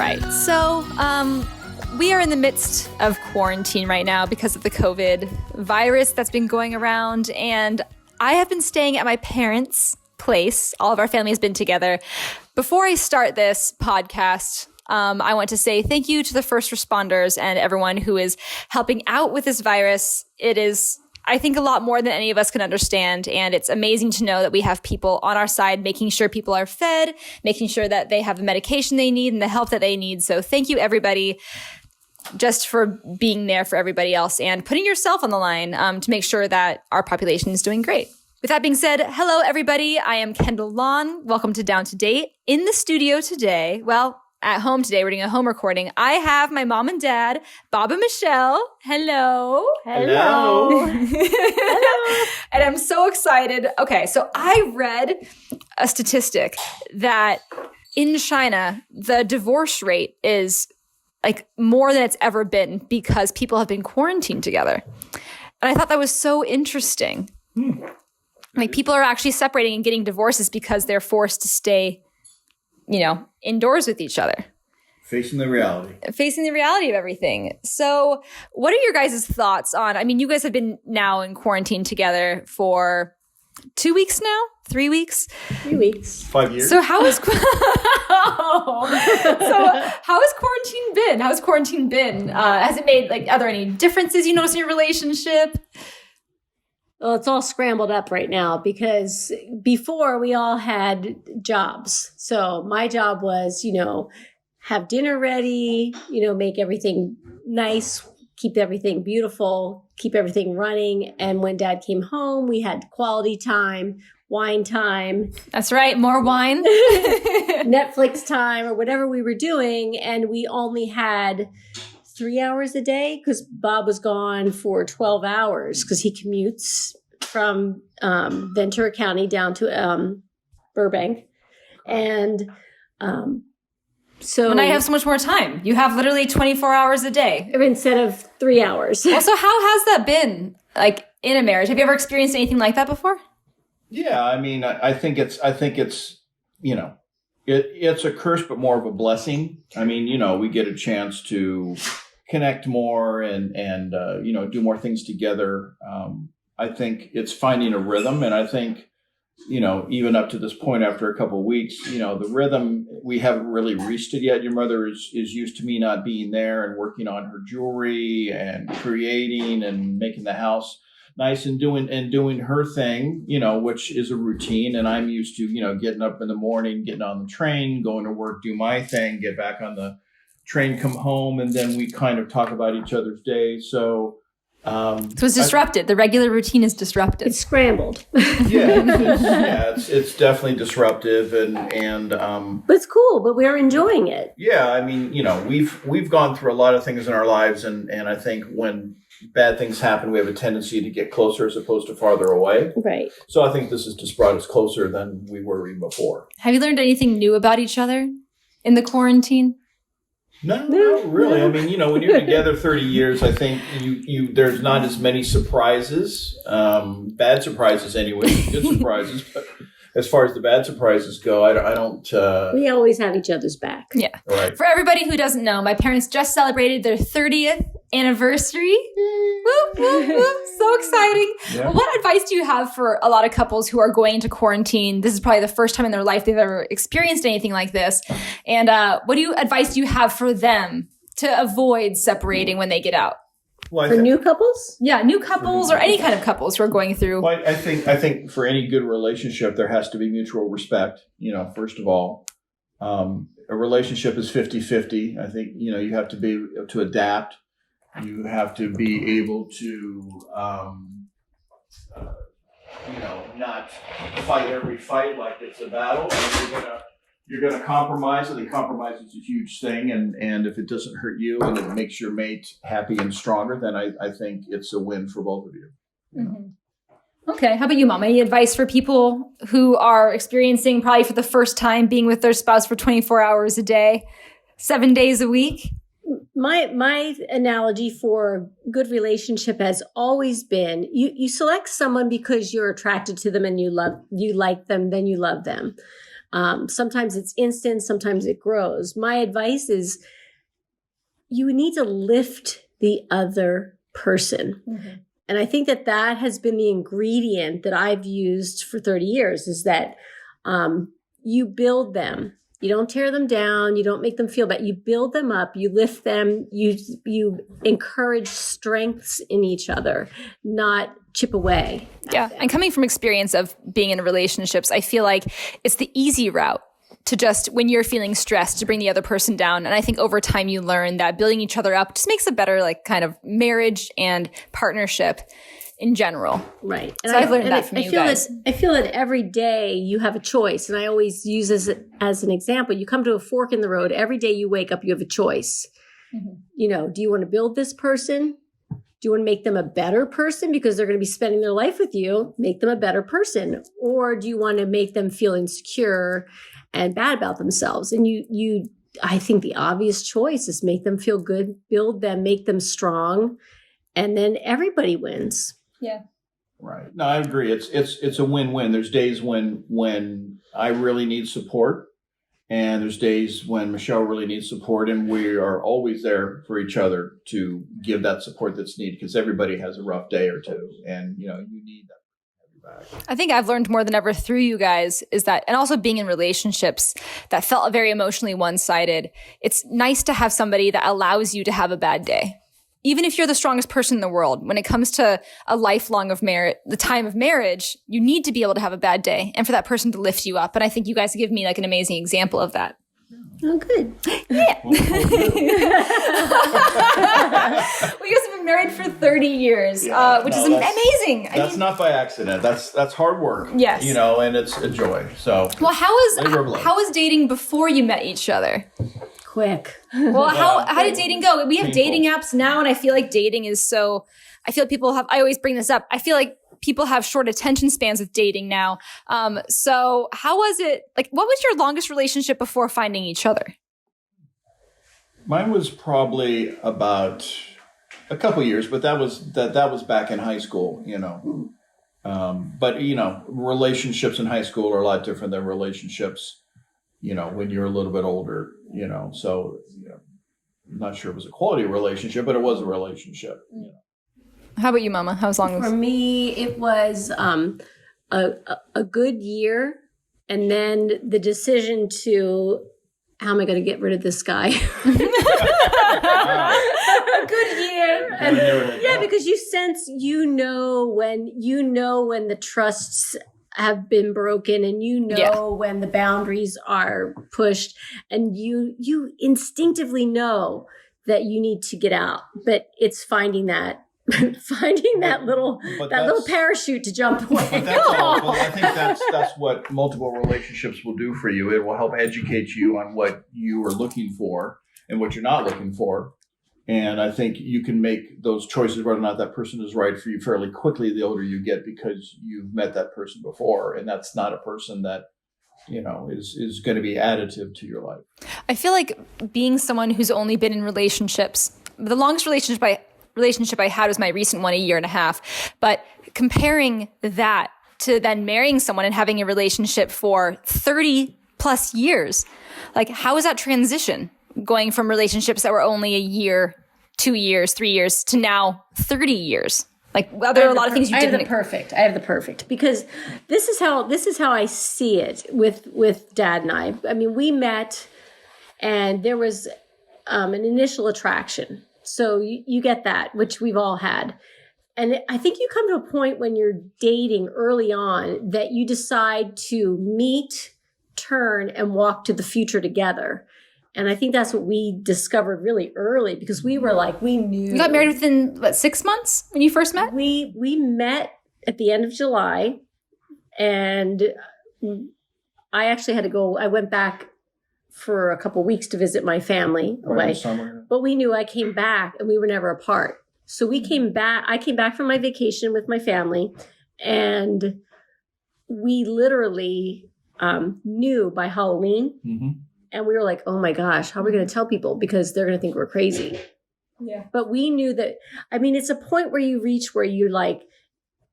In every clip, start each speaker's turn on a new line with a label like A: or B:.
A: right. So, we are in the midst of quarantine right now because of the COVID virus that's been going around. And I have been staying at my parents' place. All of our family has been together. Before I start this podcast, I want to say thank you to the first responders and everyone who is helping out with this virus. It is, I think, a lot more than any of us can understand. And it's amazing to know that we have people on our side, making sure people are fed, making sure that they have the medication they need and the help that they need. So thank you, everybody, just for being there for everybody else and putting yourself on the line to make sure that our population is doing great. With that being said, hello, everybody. I am Kendall Long. Welcome to Down to Date. In the studio today, well, at home today, we're doing a home recording. I have my mom and dad, Bob and Michelle. Hello.
B: Hello.
A: Hello. And I'm so excited. Okay, so I read a statistic that in China, the divorce rate is like more than it's ever been because people have been quarantined together. And I thought that was so interesting. Like people are actually separating and getting divorces because they're forced to stay, indoors with each other.
B: Facing the reality
A: of everything. So what are your guys' thoughts on, you guys have been now in quarantine together for 2 weeks now? 3 weeks?
C: 3 weeks.
B: 5 years.
A: So how has quarantine been? How has quarantine been? Has it made, are there any differences you notice in your relationship?
C: Well, it's all scrambled up right now because before we all had jobs. So my job was, have dinner ready, make everything nice, keep everything beautiful, keep everything running. And when Dad came home, we had quality time, wine time.
A: That's right. More wine.
C: Netflix time or whatever we were doing. And we only had 3 hours a day because Bob was gone for 12 hours because he commutes from Ventura County down to Burbank. And so
A: now you have so much more time. You have literally 24 hours a day.
C: Instead of 3 hours.
A: Also, how has that been in a marriage? Have you ever experienced anything like that before?
B: Yeah, I think it's it's a curse, but more of a blessing. We get a chance to connect more and do more things together. I think it's finding a rhythm, and I think even up to this point, after a couple of weeks, the rhythm we haven't really reached it yet. Your mother is used to me not being there and working on her jewelry and creating and making the house nice and doing her thing, which is a routine. And I'm used to getting up in the morning, getting on the train, going to work, do my thing, get back on the train, come home, and then we kind of talk about each other's day. So
A: it's disrupted. The regular routine is disrupted.
C: It's scrambled.
B: It's definitely disruptive, and
C: but it's cool. But we're enjoying it.
B: Yeah, we've gone through a lot of things in our lives, and I think when bad things happen, we have a tendency to get closer as opposed to farther away.
C: Right.
B: So I think this has just brought us closer than we were even before.
A: Have you learned anything new about each other in the quarantine?
B: No, not really. When you're together 30 years, I think you there's not as many surprises, bad surprises anyway, good surprises. But as far as the bad surprises go, I don't.
C: We always have each other's back.
A: Yeah.
B: Right.
A: For everybody who doesn't know, my parents just celebrated their 30th anniversary. Whoop, whoop, whoop. So exciting.
B: Yeah.
A: What advice do you have for a lot of couples who are going into quarantine? This is probably the first time in their life they've ever experienced anything like this. And what advice do you have for them to avoid separating when they get out?
B: Well,
C: for new couples?
A: Yeah, new couples or any kind of couples who are going through.
B: Well, I think for any good relationship, there has to be mutual respect. First of all, a relationship is 50-50. I think, you have to be able to adapt. You have to be able to, not fight every fight like it's a battle. You're going to compromise. I think compromise is a huge thing. And if it doesn't hurt you and it makes your mate happy and stronger, then I think it's a win for both of you.
A: Mm-hmm. Okay. How about you, Mom? Any advice for people who are experiencing probably for the first time being with their spouse for 24 hours a day, 7 days a week?
C: My analogy for good relationship has always been you select someone because you're attracted to them and you like them, then you love them. Sometimes it's instant, sometimes it grows. My advice is you need to lift the other person. Mm-hmm. And I think that has been the ingredient that I've used for 30 years is that you build them. You don't tear them down. You don't make them feel bad. You build them up. You lift them. You encourage strengths in each other, not chip away.
A: Yeah. And coming from experience of being in relationships, I feel like it's the easy route to just, when you're feeling stressed, to bring the other person down. And I think over time you learn that building each other up just makes a better kind of marriage and partnership in general.
C: Right.
A: And so I've learned that from you guys.
C: I feel that every day you have a choice. And I always use as an example, you come to a fork in the road. Every day you wake up, you have a choice. Mm-hmm. Do you want to build this person? Do you want to make them a better person because they're going to be spending their life with you? Make them a better person. Or do you want to make them feel insecure and bad about themselves? And I think the obvious choice is make them feel good, build them, make them strong, and then everybody wins.
A: Yeah.
B: Right. No, I agree. It's a win-win. There's days when I really need support, and there's days when Michelle really needs support, and we are always there for each other to give that support that's needed because everybody has a rough day or two, and you need that.
A: I think I've learned more than ever through you guys is that, and also being in relationships that felt very emotionally one-sided, it's nice to have somebody that allows you to have a bad day. Even if you're the strongest person in the world, when it comes to a lifelong of marriage, the time of marriage, you need to be able to have a bad day and for that person to lift you up. And I think you guys give me an amazing example of that.
C: Oh, good.
A: Yeah. Well, you guys have been married for 30 years, which is amazing.
B: That's not by accident. That's hard work.
A: Yes.
B: And it's a joy. So,
A: well, how was dating before you met each other?
C: Quick.
A: Well, how did dating go? We have dating apps now, and I feel like dating is I feel like people have, I always bring this up, I feel like people have short attention spans with dating now. So how was it, what was your longest relationship before finding each other?
B: Mine was probably about a couple years, but that was back in high school, But, relationships in high school are a lot different than relationships, when you're a little bit older, So, I'm not sure it was a quality relationship, but it was a relationship.
A: How about you, Mama? How long?
C: For me, it was a good year, and then the decision to how am I going to get rid of this guy? A good year, and because you sense when the trusts have been broken, and when the boundaries are pushed, and you instinctively know that you need to get out, but it's finding that little parachute to jump away.
B: But that's all. Well, I think that's what multiple relationships will do for you. It will help educate you on what you are looking for and what you're not looking for. And I think you can make those choices whether or not that person is right for you fairly quickly the older you get because you've met that person before. And that's not a person that, is going to be additive to your life.
A: I feel like being someone who's only been in relationships, the longest relationship I had was my recent one, 1.5 years. But comparing that to then marrying someone and having a relationship for 30 plus years, how is that transition going from relationships that were only 1 year, 2 years, 3 years to now 30 years? There are a lot of things you didn't.
C: I have the perfect because this is how I see it with Dad and I. I mean, we met and there was an initial attraction. So you get that, which we've all had. And I think you come to a point when you're dating early on that you decide to meet, turn, and walk to the future together. And I think that's what we discovered really early because we were we knew.
A: You got married within, 6 months when you first met?
C: We met at the end of July. And I actually had to go. I went back for a couple of weeks to visit my family away. But we knew I came back and we were never apart. So we came back. I came back from my vacation with my family and we literally knew by Halloween. Mm-hmm. And we were like, oh my gosh, how are we going to tell people? Because they're going to think we're crazy. Yeah. But we knew that, it's a point where you reach where you're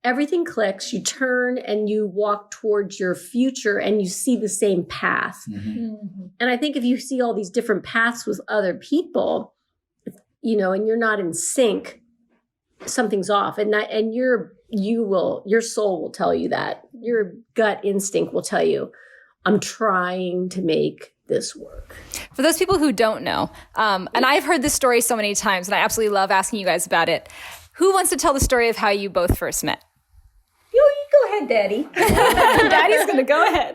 C: everything clicks. You turn and you walk towards your future and you see the same path. And I think if you see all these different paths with other people, you know, and you're not in sync, something's off. And your soul will tell you that. Your gut instinct will tell you, I'm trying to make this work.
A: For those people who don't know, and I've heard this story so many times, and I absolutely love asking you guys about it. Who wants to tell the story of how you both first met?
C: You go ahead, Daddy.
A: Daddy's going to go ahead.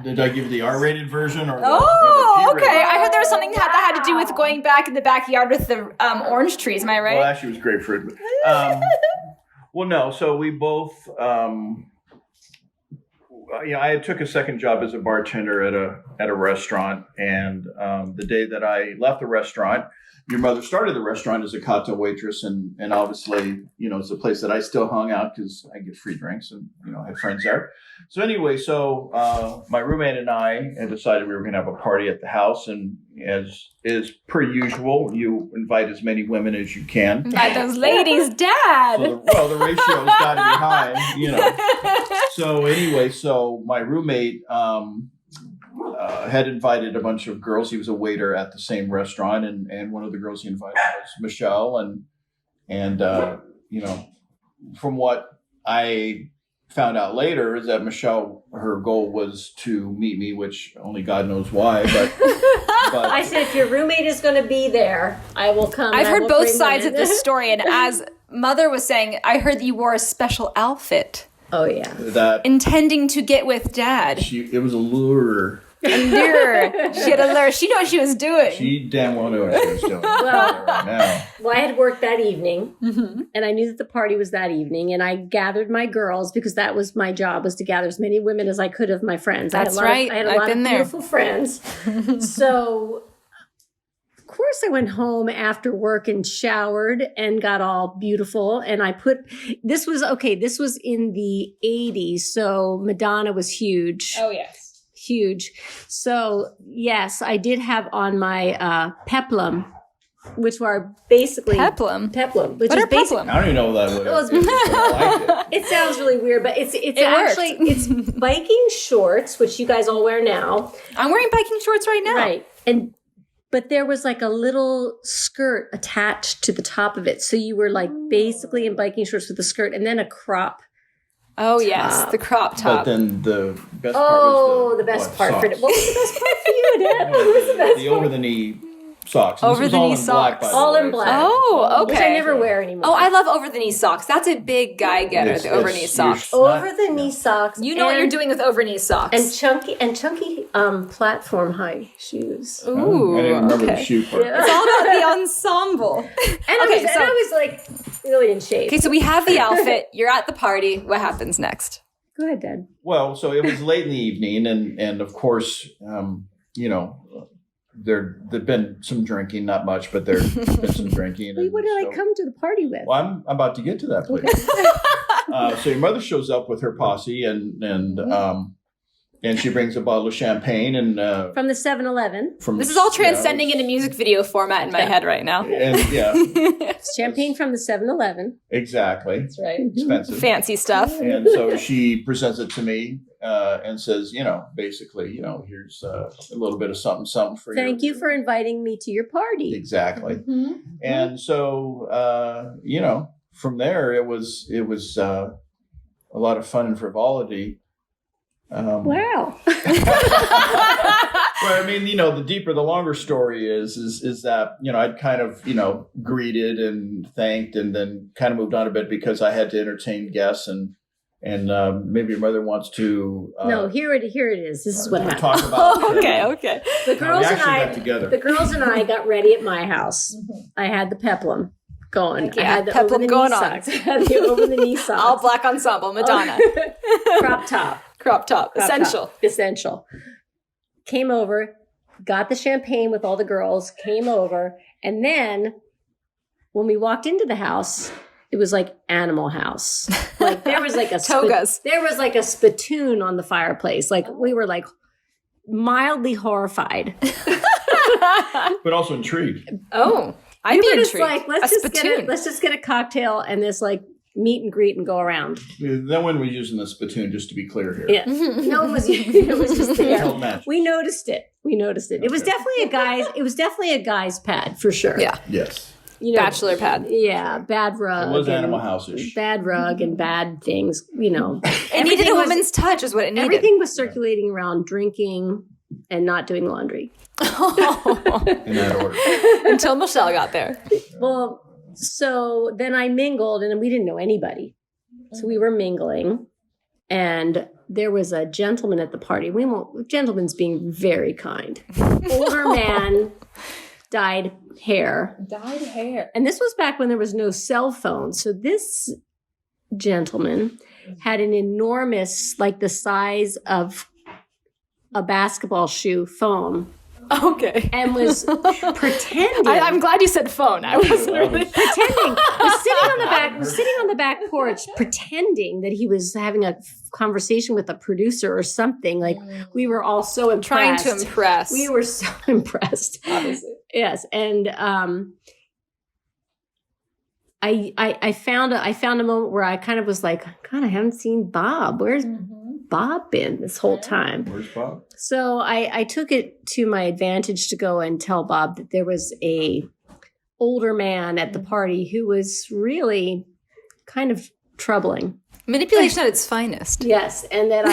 B: Did I give you the R-rated version or
A: Okay.
B: P-rated?
A: I heard there was something that had to do with going back in the backyard with the orange trees. Am I right?
B: Well, actually, it was grapefruit. Well, no. So we both, I took a second job as a bartender at a restaurant, and the day that I left the restaurant, your mother started the restaurant as a cocktail waitress, and obviously, you know, it's a place that I still hung out because I get free drinks and, you know, I had friends there. So anyway, my roommate and I had decided we were going to have a party at the house, and as is per usual, you invite as many women as you can.
A: Invite those ladies, Dad.
B: So the ratio's got to be high, you know. So anyway, my roommate had invited a bunch of girls. He was a waiter at the same restaurant, and one of the girls he invited was Michelle, and you know, from what I found out later is that Michelle, her goal was to meet me, which only God knows why, but
C: I said, if your roommate is going to be there, I will come.
A: I've heard both sides of this story, and as Mother was saying, I heard that you wore a special outfit.
C: Oh, yeah.
B: That
A: intending to get with Dad.
B: It was a lure.
A: A lure. She had a lure. She knew what she was doing.
B: She damn well knew what she was doing. Well,
C: I had worked that evening, and I knew that the party was that evening, and I gathered my girls because that was my job, was to gather as many women as I could of my friends.
A: That's right.
C: I had a lot of beautiful friends. So, of course, I went home after work and showered and got all beautiful, and this was in the 80s, so Madonna was huge.
A: Oh, yes.
C: Huge. So, yes, I did have on my peplum, which were basically...
A: Peplum?
C: Peplum. Which
A: what
C: is
A: are peplum?
B: I don't even know what that was.
C: It sounds really weird, but it's biking shorts, which you guys all wear now.
A: I'm wearing biking shorts right now.
C: Right. But there was like a little skirt attached to the top of it. So you were like basically in biking shorts with a skirt and then a crop.
A: Oh, yes, the crop top.
B: But then the best part was
C: the best part
B: socks.
C: for it. What was the best part for you, Dad? What was the best
B: The over-the-knee socks.
A: Over-the-knee socks.
C: All in black.
A: Oh, okay.
C: Which I never wear anymore.
A: Oh, I love over-the-knee socks. That's a big guy getter, the over-knee socks.
C: Over-the-knee socks.
A: You know what you're doing with over-knee socks.
C: And chunky platform high shoes.
A: Ooh,
B: I didn't remember the shoe part.
A: It's all about the ensemble.
C: I was like really in shape.
A: Okay, so we have the outfit. You're at the party. What happens next?
C: Go ahead, Dad.
B: Well, so it was late in the evening, and of course, you know, there'd been some drinking, not much, but there's been some drinking.
C: Well, what did I come to the party with?
B: Well, I'm about to get to that place. So your mother shows up with her posse, and she brings a bottle of champagne and
C: from the 7-Eleven.
A: This is all transcending into music video format in my head right now.
B: And
C: champagne from the 7-Eleven.
B: Exactly.
C: That's right.
B: Expensive.
A: Fancy stuff.
B: And so she presents it to me and says, you know, basically, you know, here's a little bit of something for you.
C: Thank you for inviting me to your party.
B: Exactly. Mm-hmm. And so, you know, from there, it was a lot of fun and frivolity.
C: Wow.
B: Well, I mean, you know, the deeper, the longer story is that, you know, I'd kind of, you know, greeted and thanked and then kind of moved on a bit because I had to entertain guests and maybe your mother wants to.
C: No, here it is. This is what happened.
B: Talk about.
A: Okay.
C: The girls
B: and
C: I got ready at my house. I had the peplum going.
A: Yeah,
C: I had the
A: peplum going on.
C: socks. I had the over the knee socks.
A: All black ensemble, Madonna.
C: Crop top.
A: Essential.
C: Came over, got the champagne with all the girls, came over, and then when we walked into the house, it was like Animal House. Like there was like a
A: togas.
C: There was like a spittoon on the fireplace. Like we were like mildly horrified,
B: but also intrigued.
A: Oh, I'd be intrigued.
C: Like let's just get a cocktail and this like meet and greet and go around.
B: Then when we're using the spittoon, just to be clear here.
C: Yeah. No, it was just there.
B: Held match.
C: We noticed it.
B: Okay.
C: It was definitely a guy's pad for sure.
A: Yeah.
B: Yes.
A: Bachelor pad.
C: Yeah, bad rug.
B: It was Animal House-ish.
C: Bad rug and bad things,
A: It needed a woman's touch is what it needed.
C: Everything was circulating around drinking and not doing laundry.
B: In that order.
A: Until Michelle got there.
C: Well, so then I mingled and we didn't know anybody. So we were mingling and there was a gentleman at the party. Gentleman's being very kind. Older man, dyed hair. And this was back when there was no cell phone. So this gentleman had an enormous, like the size of a basketball shoe phone.
A: Okay.
C: And was pretending.
A: I'm glad you said phone. I wasn't really
C: pretending. Was sitting on the back porch, pretending that he was having a conversation with a producer or something. Like we were all so impressed.
A: Trying to impress.
C: We were so impressed.
A: Obviously.
C: Yes, and I found a moment where I kind of was like, God, I haven't seen Bob. Where's Bob been this whole time?
B: Where's Bob?
C: So I took it to my advantage to go and tell Bob that there was a older man at the party who was really kind of troubling.
A: Manipulation at its finest.
C: Yes, and that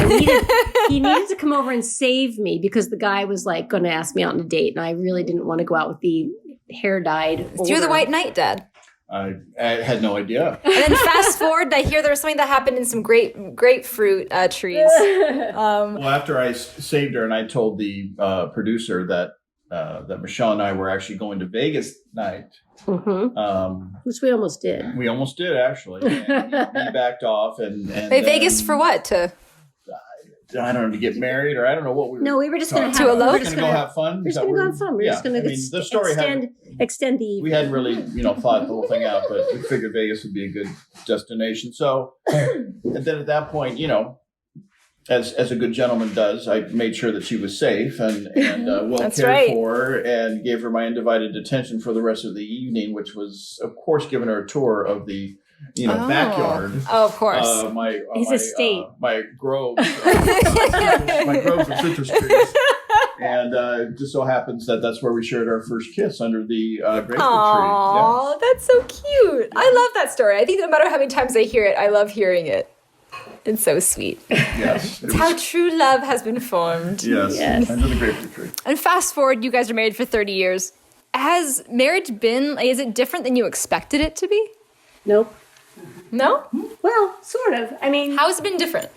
C: he needed to come over and save me because the guy was like going to ask me out on a date, and I really didn't want to go out with the hair dyed.
A: You're the white knight, Dad.
B: I had no idea.
A: And then fast forward, I hear there was something that happened in some grapefruit trees.
B: Well, after I saved her and I told the producer that Michelle and I were actually going to Vegas tonight.
C: Which we almost did.
B: We almost did, actually. And he backed off. And
A: Wait, Vegas for what?
B: I don't know, to get married, or I don't know what we were.
C: No, we were just going to
A: To elope?
B: We were just going to go have fun.
C: We're just going to go have fun. We're just going to
B: the story
C: extend the.
B: We hadn't really, thought the whole thing out, but we figured Vegas would be a good destination. So, and then at that point, as a good gentleman does, I made sure that she was safe and well cared for, and gave her my undivided attention for the rest of the evening, which was, of course, giving her a tour of the backyard.
A: Oh, of course.
C: His estate.
B: My groves. My groves of citrus trees. And it just so happens that that's where we shared our first kiss, under the grapefruit tree.
A: Aww, that's so cute. I love that story. I think no matter how many times I hear it, I love hearing it. It's so sweet.
B: Yes.
A: It's how true love has been formed.
B: Yes. Under the grapefruit tree.
A: And fast forward, you guys are married for 30 years. Has marriage been, is it different than you expected it to be?
C: Nope.
A: No?
C: Well, sort of. I mean,
A: How has it been different?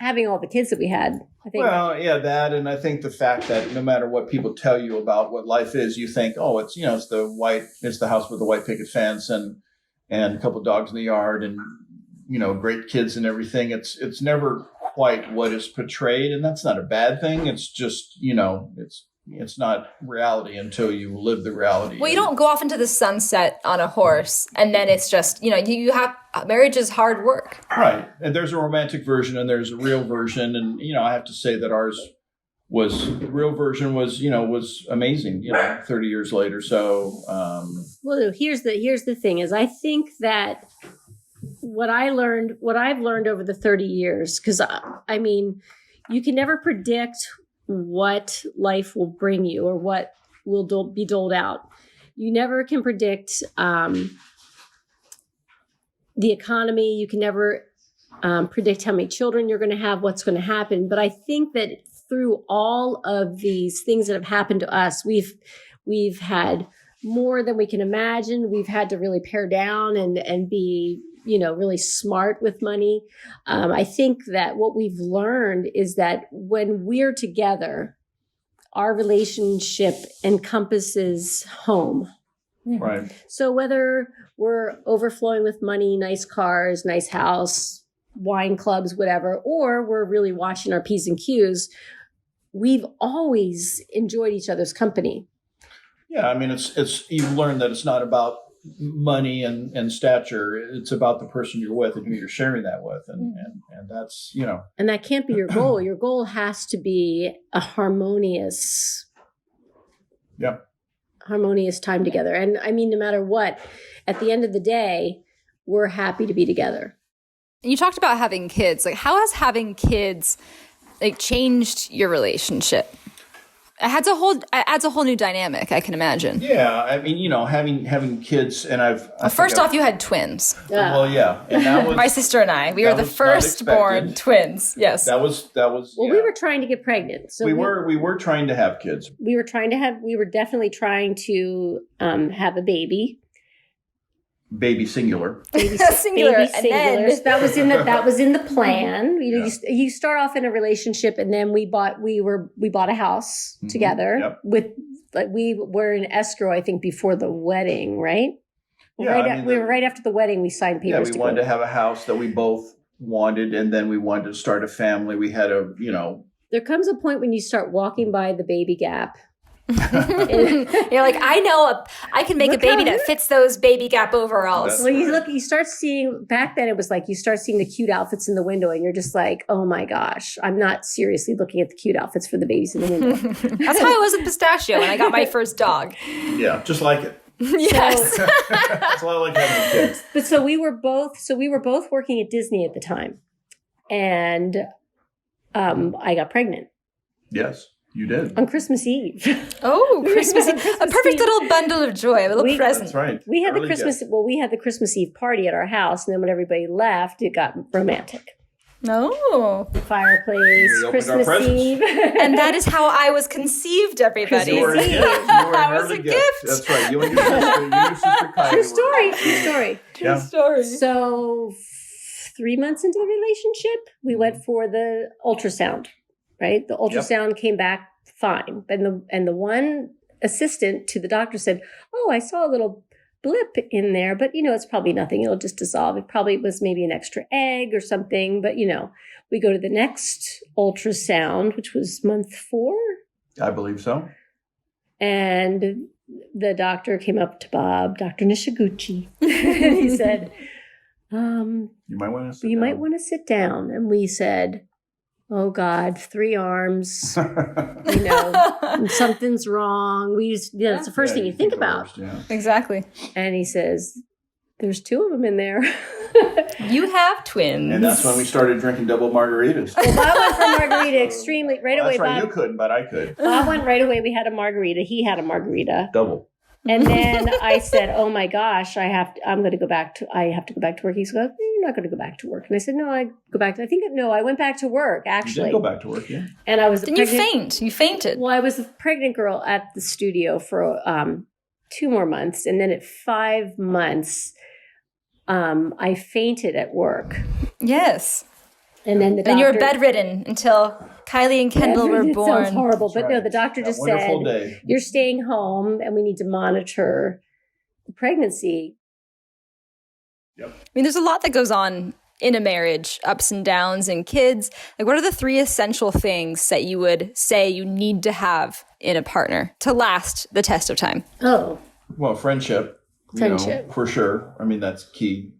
C: having all the kids that we had, I think.
B: Well, yeah, that, and I think the fact that no matter what people tell you about what life is, you think, oh, it's the house with the white picket fence and a couple of dogs in the yard and great kids and everything. It's never quite what is portrayed, and that's not a bad thing. It's just it's not reality until you live the reality.
A: Well, you don't go off into the sunset on a horse, and then it's just you have marriage is hard work.
B: Right, and there's a romantic version and there's a real version, and I have to say that the real version was amazing. 30 years later. So,
C: well, here's the thing: is I think that what I've learned over the 30 years, because I mean, you can never predict what life will bring you or what will be doled out. You never can predict the economy. You can never predict how many children you're going to have, what's going to happen. But I think that through all of these things that have happened to us, we've had more than we can imagine. We've had to really pare down and be really smart with money. I think that what we've learned is that when we're together, our relationship encompasses home.
B: right.
C: So whether we're overflowing with money, nice cars, nice house, wine clubs, whatever, or we're really watching our P's and Q's, we've always enjoyed each other's company.
B: Yeah, I mean, it's you've learned that it's not about money and stature. It's about the person you're with and who you're sharing that with, and that's
C: And that can't be your goal. Your goal has to be a harmonious time together. And I mean, no matter what, at the end of the day, we're happy to be together.
A: You talked about having kids. Like, how has having kids like changed your relationship? It adds a whole new dynamic, I can imagine.
B: Yeah, I mean, you know, having kids, and
A: First off, you had twins.
B: Well, yeah, and that was
A: My sister and I. We were the firstborn twins. Yes.
B: That was.
C: Well,
B: yeah.
C: we were trying to get pregnant, so
B: we were trying to have kids.
C: We were definitely trying to have a baby.
B: Baby singular.
A: Singular.
C: Baby
A: And
C: singular.
A: then-
C: So that was in the plan. You know, you start off in a relationship, and then we bought a house together.
B: Yep.
C: With like we were in escrow, I think, before the wedding, right?
B: Yeah,
C: We were right after the wedding. We signed papers.
B: Yeah, we wanted to have a house that we both wanted, and then we wanted to start a family. We had
C: There comes a point when you start walking by the baby gap.
A: You're like, I know I can make a baby that fits those baby gap overalls.
C: Well, you start seeing, back then it was like you start seeing the cute outfits in the window, and you're just like, oh my gosh, I'm not seriously looking at the cute outfits for the babies in the window.
A: That's how I was with Pistachio when I got my first dog.
B: Yeah, just like it.
A: Yes.
B: That's why I like having kids.
C: But so we were both working at Disney at the time, and I got pregnant
B: Yes, you did.
C: on Christmas Eve.
A: Oh, Christmas Eve. A perfect little bundle of joy, a little present.
B: That's right.
C: We had
B: Early gift.
C: we had the Christmas Eve party at our house, and then when everybody left, it got romantic.
A: Oh.
C: Fireplace,
B: We opened our
C: Christmas
B: presents.
C: Eve.
A: And that is how I was conceived, everybody.
B: You were
C: Eve.
A: That was a
B: early
A: gift.
B: That's right. You and your sister Kylie.
C: True story.
B: Yeah.
A: Story.
C: So 3 months into the relationship, we went for the ultrasound, right? The ultrasound came back fine. And the one assistant to the doctor said, oh, I saw a little blip in there, but it's probably nothing. It'll just dissolve. It probably was maybe an extra egg or something. But, we go to the next ultrasound, which was month 4.
B: I believe so.
C: And the doctor came up to Bob, Dr. Nishiguchi, and he said,
B: You might want to sit
C: you
B: down.
C: might want to sit down. And we said, oh God, 3 arms, something's wrong. It's the first thing you think about.
B: First, yeah.
A: Exactly.
C: And he says, there's 2 of them in there.
A: You have twins.
B: And that's when we started drinking double margaritas.
C: Bob went for margarita extremely, right away.
B: That's right.
C: Bob,
B: You couldn't, but I could.
C: Bob went right away. We had a margarita. He had a margarita.
B: Double.
C: And then I said, oh my gosh, I have to go back to work. He said, you're not going to go back to work. And I said, no, I went back to work, actually.
B: You did go back to work, yeah.
C: And I was
A: Didn't you faint? You fainted.
C: Well, I was a pregnant girl at the studio for 2 more months. And then at 5 months, I fainted at work.
A: Yes.
C: And then the doctor...
A: And you were bedridden until Kylie and Kendall were
C: It
A: born.
C: sounds horrible,
B: That's
C: but no,
B: right.
C: the doctor
B: That
C: just
B: wonderful
C: said,
B: day.
C: you're staying home and we need to monitor the pregnancy.
B: Yep.
A: I mean, there's a lot that goes on in a marriage, ups and downs and kids. Like, what are the 3 essential things that you would say you need to have in a partner to last the test of time?
C: Oh,
B: Well, friendship.
C: Friendship.
B: For sure. I mean, that's key.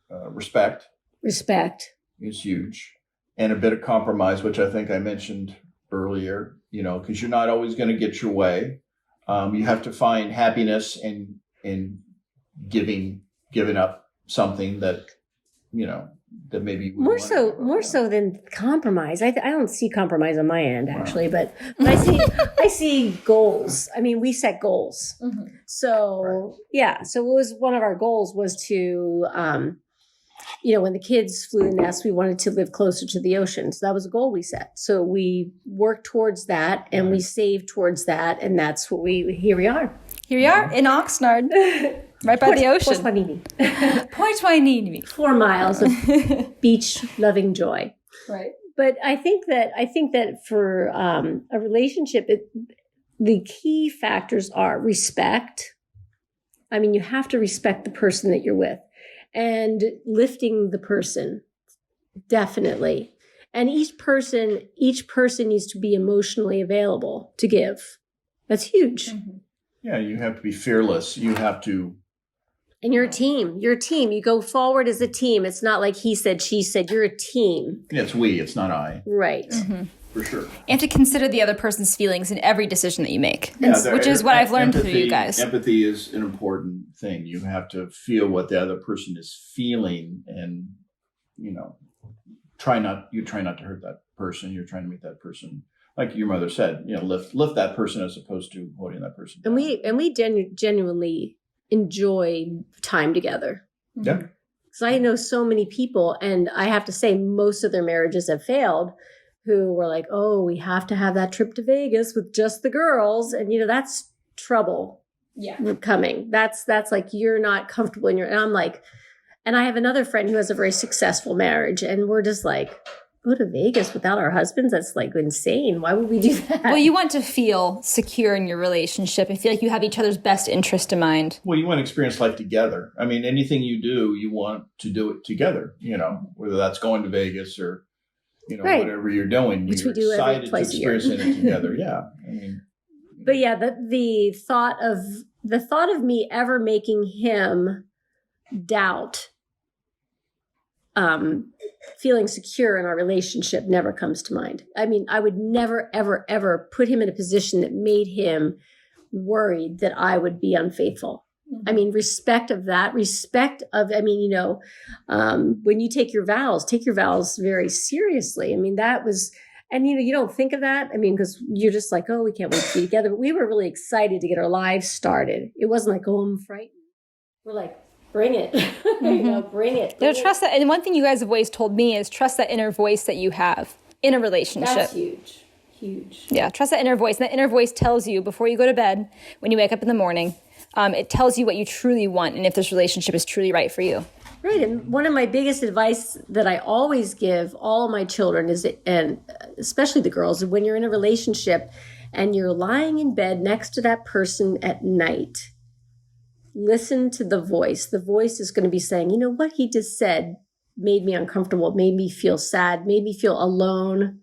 B: Respect
C: respect.
B: is huge. And a bit of compromise, which I think I mentioned earlier, because you're not always going to get your way. You have to find happiness in giving up something that, that maybe you
C: More
B: wouldn't
C: so than compromise. I don't see compromise on my end, actually, but I see goals. I mean, we set goals.
A: Mm-hmm.
C: So yeah, so it was one of our goals was to, when the kids flew the nest, we wanted to live closer to the ocean. So that was a goal we set. So we worked towards that and we saved towards that, and that's what here we are.
A: Here we are in Oxnard, right by the ocean. Point Wainini.
C: 4 miles of beach-loving joy.
A: Right.
C: But I think that for a relationship, the key factors are respect. I mean, you have to respect the person that you're with, and lifting the person, definitely. And each person needs to be emotionally available to give. That's huge.
A: Mm-hmm.
B: Yeah, you have to be fearless. You have to.
C: And you're a team. You go forward as a team. It's not like he said, she said. You're a team.
B: Yeah, it's we. It's not I.
C: Right.
A: Mm-hmm.
B: for sure.
A: You have to consider the other person's feelings in every decision that you make,
B: Yeah,
A: which is what I've learned through you guys.
B: Empathy is an important thing. You have to feel what the other person is feeling, and try not to hurt that person. You're trying to make that person, like your mother said, lift that person as opposed to holding that person down.
C: And we genuinely enjoy time together.
B: Yeah.
C: Because I know so many people, and I have to say most of their marriages have failed, who were like, oh, we have to have that trip to Vegas with just the girls. And, that's trouble coming. That's like, you're not comfortable in and I'm like, and I have another friend who has a very successful marriage, and we're just like, go to Vegas without our husbands? That's like insane. Why would we do that?
A: Well, you want to feel secure in your relationship and feel like you have each other's best interest in mind.
B: Well, you want to experience life together. I mean, anything you do, you want to do it together, whether that's going to Vegas or,
C: right.
B: whatever you're doing.
C: Which
B: you're
C: we do
B: excited to experience it together. Yeah.
C: But yeah, the thought of me ever making him doubt feeling secure in our relationship never comes to mind. I mean, I would never, ever, ever put him in a position that made him worried that I would be unfaithful. I mean, when you take your vows very seriously. I mean, that was, and you don't think of that. I mean, because you're just like, oh, we can't wait to be together. But we were really excited to get our lives started. It wasn't like, oh, I'm frightened. We're like, bring it, bring it.
A: Trust that. And one thing you guys have always told me is trust that inner voice that you have in a relationship.
C: That's huge.
A: Yeah. Trust that inner voice. And that inner voice tells you before you go to bed, when you wake up in the morning, it tells you what you truly want and if this relationship is truly right for you.
C: Right. And one of my biggest advice that I always give all my children is, and especially the girls, when you're in a relationship and you're lying in bed next to that person at night, listen to the voice. The voice is going to be saying, what he just said made me uncomfortable, made me feel sad, made me feel alone.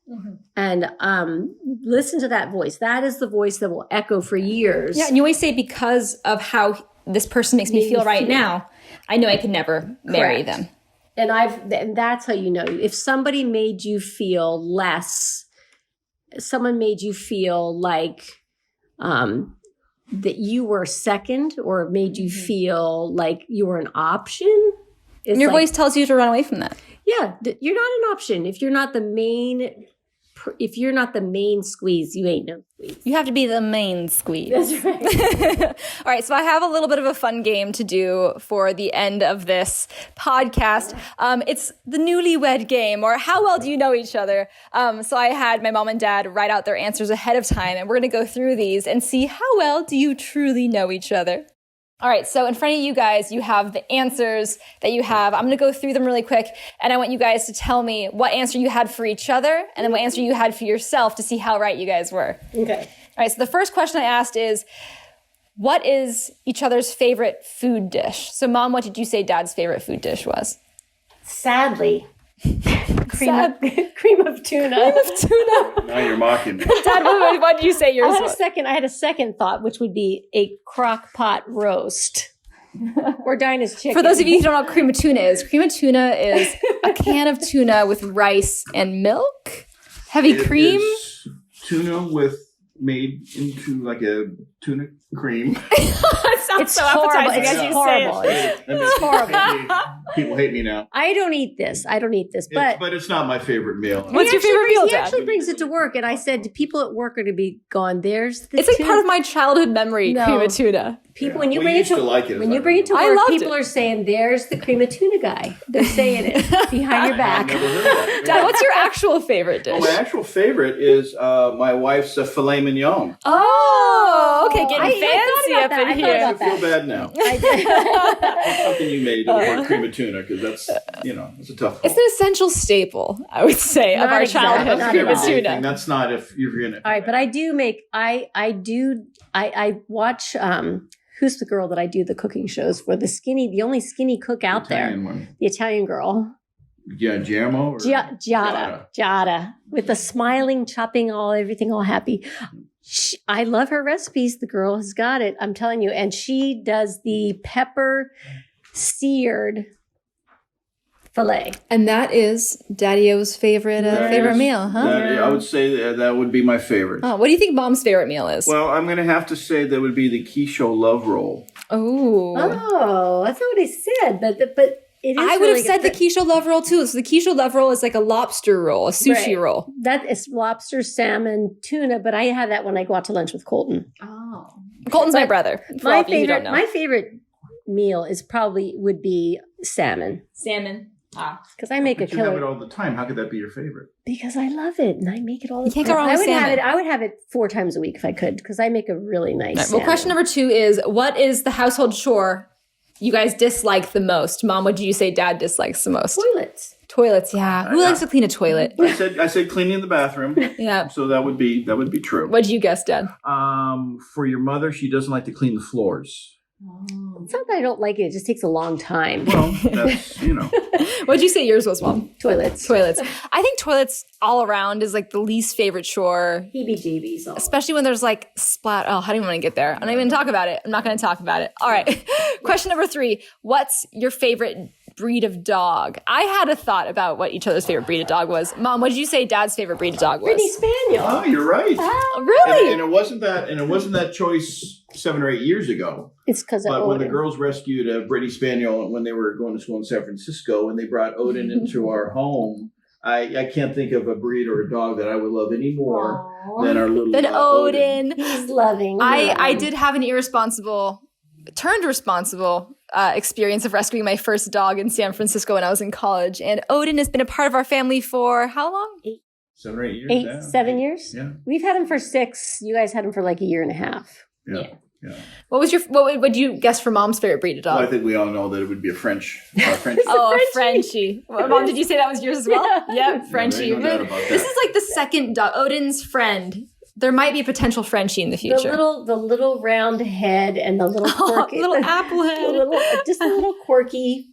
C: Mm-hmm. And listen to that voice. That is the voice that will echo for years.
A: Yeah, and you always say, because of how this person makes me feel right now, I know I could never marry them.
C: And that's how you know. If somebody made you feel less, someone made you feel like that you were second, or made you feel like you were an option.
A: And your voice tells you to run away from that.
C: Yeah, you're not an option. If you're not the main squeeze, you ain't no squeeze.
A: You have to be the main squeeze.
C: That's right.
A: All right, so I have a little bit of a fun game to do for the end of this podcast. It's the Newlywed Game, or how well do you know each other? So I had my mom and dad write out their answers ahead of time, and we're going to go through these and see how well do you truly know each other. All right, so in front of you guys, you have the answers that you have. I'm going to go through them really quick, and I want you guys to tell me what answer you had for each other and then what answer you had for yourself to see how right you guys were.
C: Okay.
A: All right, so the first question I asked is, what is each other's favorite food dish? So, Mom, what did you say Dad's favorite food dish was?
C: Sadly, cream of tuna.
A: Cream of tuna.
B: Now you're mocking me.
A: Dad, what did you say yours was?
C: I had a second thought, which would be a crock pot roast. Or Dinah's chicken.
A: For those of you who don't know what cream of tuna is a can of tuna with rice and milk. Heavy cream.
B: Is tuna made into like a tuna cream.
A: It sounds so appetizing as you
C: horrible.
A: say it.
C: It's horrible.
B: People hate me now.
C: I don't eat this,
B: but it's not my favorite meal.
A: What's your favorite meal,
C: He
A: Dad?
C: actually brings it to work, and I said, people at work are going to be gone. There's the
A: It's like part of my childhood memory,
C: No.
A: cream of tuna.
C: People,
B: Yeah.
C: when you
B: We
C: bring it
B: used
C: to
B: to like it as
C: when you
B: I
C: bring it to
A: I
C: work,
A: loved
C: people
A: it.
C: are saying, "There's the cream of tuna guy." They're saying it behind your
B: I
C: back.
B: never heard that.
A: Dad, what's your actual favorite dish?
B: Well, my actual favorite is my wife's filet mignon.
A: Oh, okay, getting
C: I
A: fancy
C: thought
A: up
C: about
A: in
C: that.
A: here.
B: I feel bad now.
C: I did.
B: That's something you made over cream of tuna, because that's it's a tough call.
A: It's an essential staple, I would say, of
C: Not
A: our
C: exactly.
A: childhood,
C: Not
A: cream
C: at
A: of
C: all.
A: tuna.
B: That's not if you're gonna.
C: All right, but I do make. I watch. Who's the girl that I do the cooking shows for? The only skinny cook out
B: Italian
C: there,
B: one.
C: the Italian girl.
B: Yeah, Giamo.
C: Giada, with the smiling, chopping everything all happy. I love her recipes. The girl has got it. I'm telling you. And she does the pepper seared filet.
A: And that is Daddy-O's favorite meal, huh?
B: I would say that would be my favorite.
A: Oh, what do you think Mom's favorite meal is?
B: Well, I'm going to have to say that would be the quiche love roll.
A: Oh,
C: that's not what I said, but it is.
A: I would have said the quiche love roll too. So the quiche love roll is like a lobster roll, a sushi roll.
C: That is lobster, salmon, tuna, but I have that when I go out to lunch with Colton.
A: Oh, Colton's my brother.
C: My favorite meal would be salmon.
A: Salmon.
C: Because I make a killer.
B: You have it all the time. How could that be your favorite?
C: Because I love it and I make it all the time.
A: You can't go wrong with salmon.
C: I would have it 4 times a week if I could, because I make a really nice salmon.
A: Well, question number 2 is, what is the household chore you guys dislike the most? Mom, what did you say Dad dislikes the most? Toilets, yeah. Who likes to clean a toilet?
B: I said cleaning the bathroom.
A: Yeah.
B: So that would be true.
A: What'd you guess, Dad?
B: For your mother, she doesn't like to clean the floors.
C: It's not that I don't like it. It just takes a long time.
B: Well, that's,
A: What'd you say yours was, Mom?
C: Toilets.
A: I think toilets all around is like the least favorite chore.
C: Heebie-jeebies.
A: Especially when there's like splat. Oh, how do you want to get there? I'm not even talk about it. I'm not going to talk about it. All right. Question number 3. What's your favorite breed of dog? I had a thought about what each other's favorite breed of dog was. Mom, what did you say Dad's favorite breed of dog was?
C: Brittany Spaniel.
B: Oh, you're right.
A: Really?
B: And it wasn't that choice 7 or 8 years ago.
C: It's because of
B: But
C: Odin.
B: when the girls rescued a Brittany Spaniel when they were going to school in San Francisco, and they brought Odin into our home, I can't think of a breed or a dog that I would love any more than our little
A: Odin.
C: He's loving.
A: I did have an turned responsible experience of rescuing my first dog in San Francisco when I was in college. And Odin has been a part of our family for how long?
B: 7 or 8 years.
C: 7 years?
B: Yeah.
C: We've had him for 6. You guys had him for like a year and a half.
B: Yeah.
A: What would you guess for Mom's favorite breed of dog?
B: Well, I think we all know that it would be a French.
A: Oh, a Frenchie. Mom, did you say that was yours as well? Yeah, Frenchie.
B: No doubt about that.
A: This is like the second dog, Odin's friend. There might be a potential Frenchie in the future.
C: The little round head and the little quirky,
A: little apple head.
C: Just a little quirky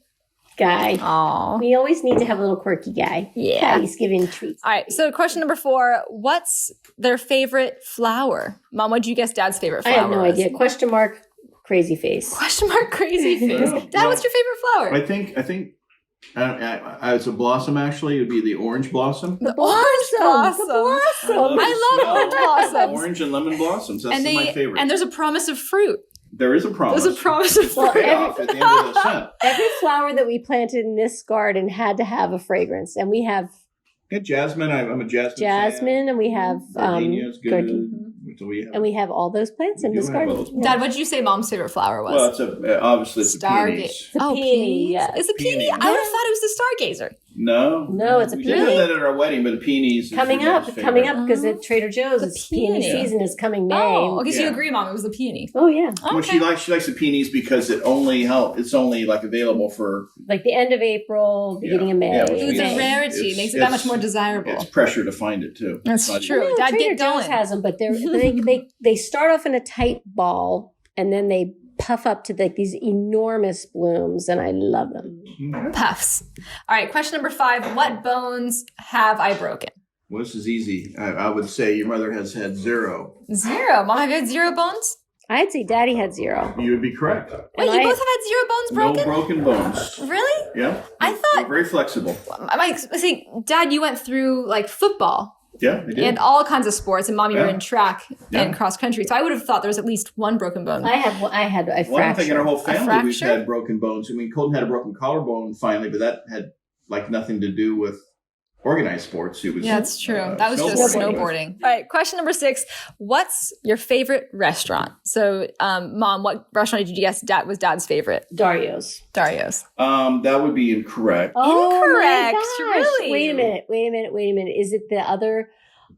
C: guy.
A: Aww.
C: We always need to have a little quirky guy.
A: Yeah.
C: He's giving treats.
A: All right. So question number 4, what's their favorite flower? Mom, what did you guess Dad's favorite flower
C: I have no
A: was?
C: idea. Question mark, crazy face.
A: Question mark, crazy face. Dad, what's your favorite flower?
B: I think it's a blossom, actually. It would be the orange blossom.
A: The orange blossom. I love orange blossoms.
B: Orange and lemon blossoms. That's my favorite.
A: And there's a promise of fruit.
B: There is a promise.
A: There's a promise of fruit.
B: Payoff at the end of the scent.
C: Every flower that we planted in this garden had to have a fragrance. And we have
B: jasmine. I'm a jasmine.
C: Jasmine, and we have
B: gardenia's good.
C: And we have all those plants in this garden.
A: Yeah. Dad, what did you say Mom's favorite flower was?
B: Well, obviously it's the peonies.
A: Peony.
C: Yeah.
A: Is it peony? I would have thought it was the stargazer.
B: No,
C: it's a
B: we
C: peony.
B: did have that at our wedding, but the peonies
C: coming up because at Trader Joe's, it's peony season is coming May.
A: Oh, okay, so you agree, Mom? It was the peony.
C: Oh yeah.
B: Okay. Well, she likes the peonies because it's only like available for
C: like the end of April, beginning of May.
B: Yeah,
A: it's a rarity. It makes it that much more desirable.
B: It's pressure to find it too.
A: That's true. Dad,
C: Trader
A: get going.
C: Joe's has them, but they start off in a tight ball and then they puff up to like these enormous blooms, and I love them.
A: Puffs. All right, question number 5. What bones have I broken?
B: Well, this is easy. I would say your mother has had 0.
A: 0. Mom, have you had 0 bones?
C: I'd say Daddy had 0.
B: You would be correct.
A: Wait, you both have had 0 bones broken?
B: No broken bones.
A: Really?
B: Yeah.
A: I thought...
B: Very flexible.
A: I see, Dad, you went through like football.
B: Yeah, I did.
A: And all kinds of sports, and Mom, you were in track and cross country. So I would have thought there was at least 1 broken bone.
C: I had a fracture.
B: Well, I think in our whole family we've had broken bones. I mean, Colton had a broken collarbone finally, but that had like nothing to do with organized sports. It was
A: that's true. That was just snowboarding. All right, question number 6. What's your favorite restaurant? So, Mom, what restaurant did you guess was Dad's favorite?
C: Dario's.
B: That would be incorrect.
A: Incorrect.
C: My gosh.
A: Really?
C: Wait a minute. Is it the other